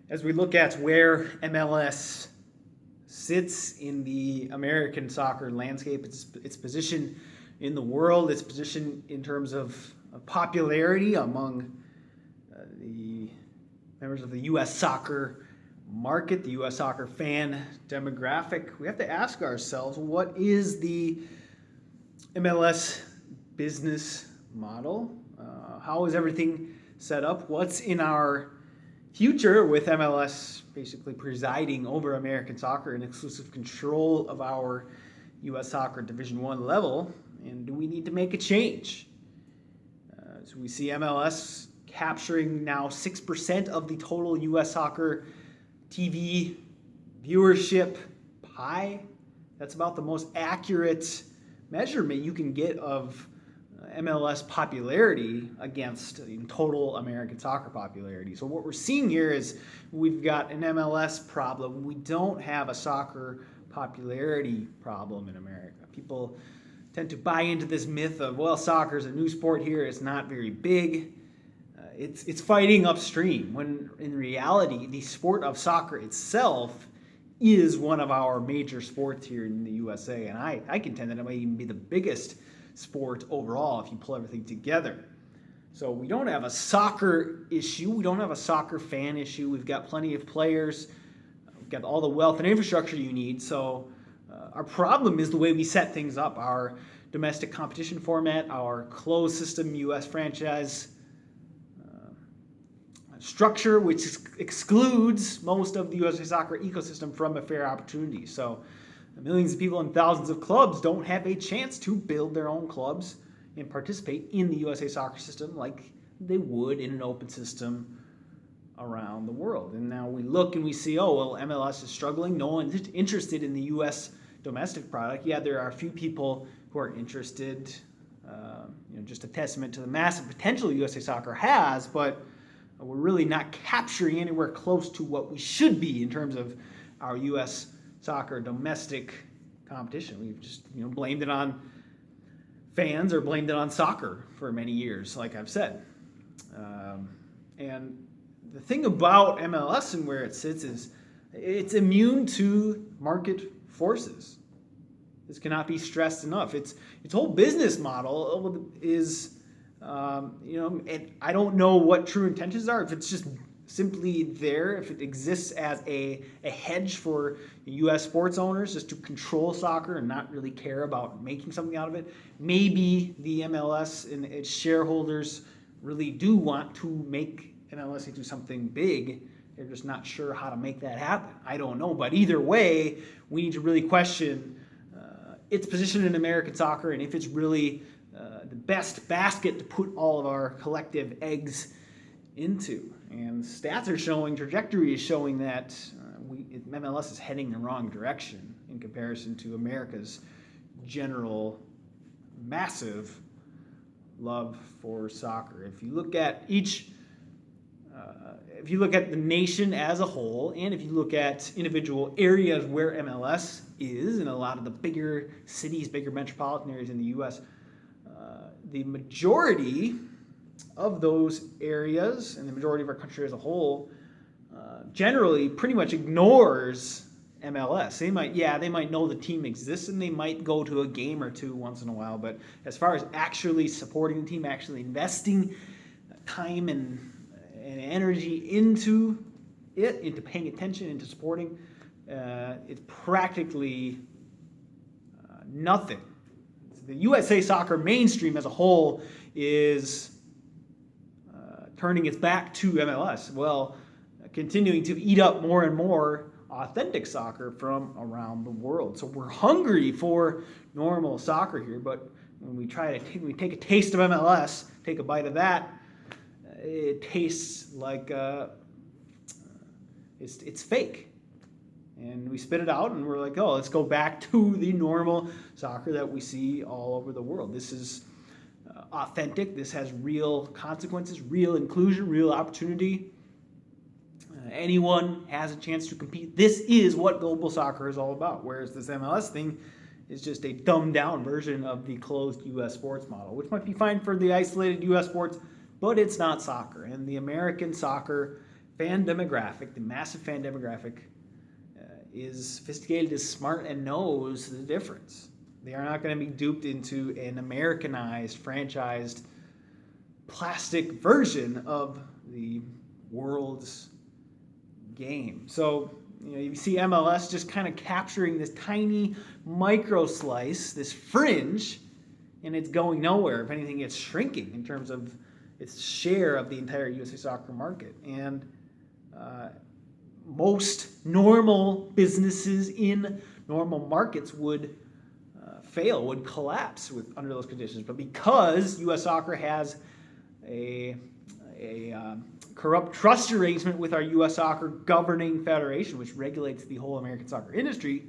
As we look at where MLS sits in the American soccer landscape, its position in the world, its position in terms of popularity among the members of the U.S. soccer market, the U.S. soccer fan demographic, we have to ask ourselves, what is the MLS business model? How is everything set up? What's in our future with MLS basically presiding over American soccer and exclusive control of our U.S. soccer Division I level? And do we need to make a change? So we see MLS capturing now 6% of the total U.S. soccer TV viewership pie. That's about the most accurate measurement you can get of MLS popularity against total American soccer popularity. So what we're seeing here is we've got an MLS problem. We don't have a soccer popularity problem in America. People tend to buy into this myth of, well, soccer is a new sport here. It's not very big. It's fighting upstream, when in reality, the sport of soccer itself is one of our major sports here in the USA. And I contend that it might even be the biggest sport overall if you pull everything together. So we don't have a soccer issue. We don't have a soccer fan issue. We've got plenty of players. We've got all the wealth and infrastructure you need. So our problem is the way we set things up. Our domestic competition format, our closed system U.S. franchise structure, which excludes most of the USA soccer ecosystem from a fair opportunity. So millions of people and thousands of clubs don't have a chance to build their own clubs and participate in the USA soccer system like they would in an open system around the world. And now we look and we see, oh, well, MLS is struggling. No one's interested in the U.S. domestic product. Yeah, there are a few people who are interested, just a testament to the massive potential USA soccer has, but we're really not capturing anywhere close to what we should be in terms of our U.S. soccer domestic competition. We've just blamed it on fans or blamed it on soccer for many years, like I've said. And the thing about MLS and where it sits is it's immune to market forces. This cannot be stressed enough. Its whole business model is and I don't know what true intentions are. If it's just simply there, if it exists as a hedge for U.S. sports owners just to control soccer and not really care about making something out of it, maybe the MLS and its shareholders really do want to make MLS into something big. They're just not sure how to make that happen. I don't know. But either way, we need to really question its position in American soccer and if it's really the best basket to put all of our collective eggs into. And stats are showing, trajectory is showing that MLS is heading the wrong direction in comparison to America's general massive love for soccer. If you look at if you look at the nation as a whole, and if you look at individual areas where MLS is in a lot of the bigger cities, bigger metropolitan areas in the U.S., the majority of those areas and the majority of our country as a whole generally pretty much ignores MLS. They might know the team exists and they might go to a game or two once in a while, but as far as actually supporting the team, actually investing time and energy into it, into paying attention, into supporting, it's practically nothing. The USA soccer mainstream as a whole is turning its back to MLS, continuing to eat up more and more authentic soccer from around the world. So we're hungry for normal soccer here, but when we take a taste of MLS, take a bite of that, it tastes like it's fake. And we spit it out and we're like, oh, let's go back to the normal soccer that we see all over the world. This is authentic. This has real consequences, real inclusion, real opportunity. Anyone has a chance to compete. This is what global soccer is all about. Whereas this MLS thing is just a dumbed down version of the closed U.S. sports model, which might be fine for the isolated U.S. sports, but it's not soccer. And the American soccer fan demographic, the massive fan demographic, is sophisticated, is smart, and knows the difference. They are not going to be duped into an Americanized, franchised, plastic version of the world's game. So, you see MLS just kind of capturing this tiny micro slice, this fringe, and it's going nowhere. If anything, it's shrinking in terms of its share of the entire USA soccer market. And most normal businesses in normal markets would fail, would collapse under those conditions. But because U.S. Soccer has a corrupt trust arrangement with our U.S. Soccer governing federation, which regulates the whole American soccer industry,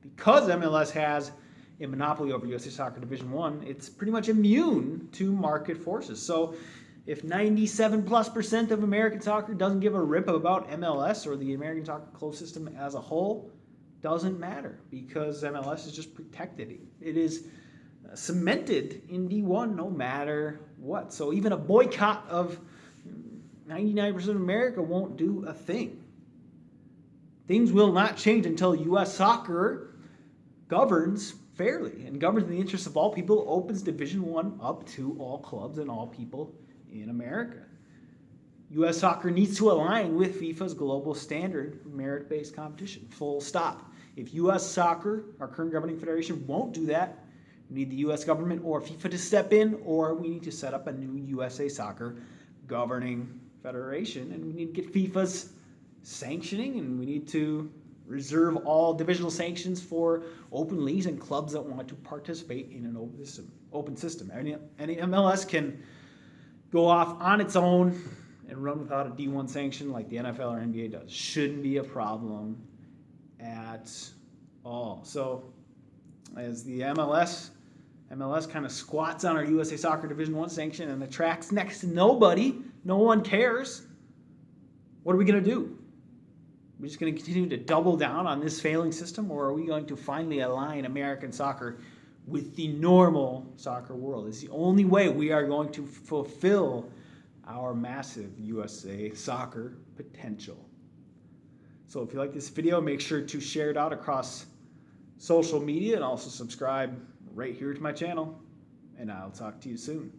because MLS has a monopoly over USA Soccer Division I, it's pretty much immune to market forces. So if 97+% of American soccer doesn't give a rip about MLS or the American soccer closed system as a whole, doesn't matter, because MLS is just protected. It is cemented in D1 no matter what. So even a boycott of 99% of America won't do a thing. Things will not change until U.S. Soccer governs fairly and governs in the interests of all people, opens Division I up to all clubs and all people in America. U.S. Soccer needs to align with FIFA's global standard of merit-based competition. Full stop. If U.S. Soccer, our current governing federation, won't do that, we need the U.S. government or FIFA to step in, or we need to set up a new USA Soccer governing federation, and we need to get FIFA's sanctioning, and we need to reserve all divisional sanctions for open leagues and clubs that want to participate in an open system. Any MLS can go off on its own and run without a D1 sanction like the NFL or NBA does. Shouldn't be a problem at all. So as the MLS kind of squats on our USA Soccer Division I sanction and attracts next to nobody, no one cares, what are we going to do? Are we just going to continue to double down on this failing system, or are we going to finally align American soccer with the normal soccer world? It's the only way we are going to fulfill our massive USA soccer potential. So if you like this video, make sure to share it out across social media and also subscribe right here to my channel, and I'll talk to you soon.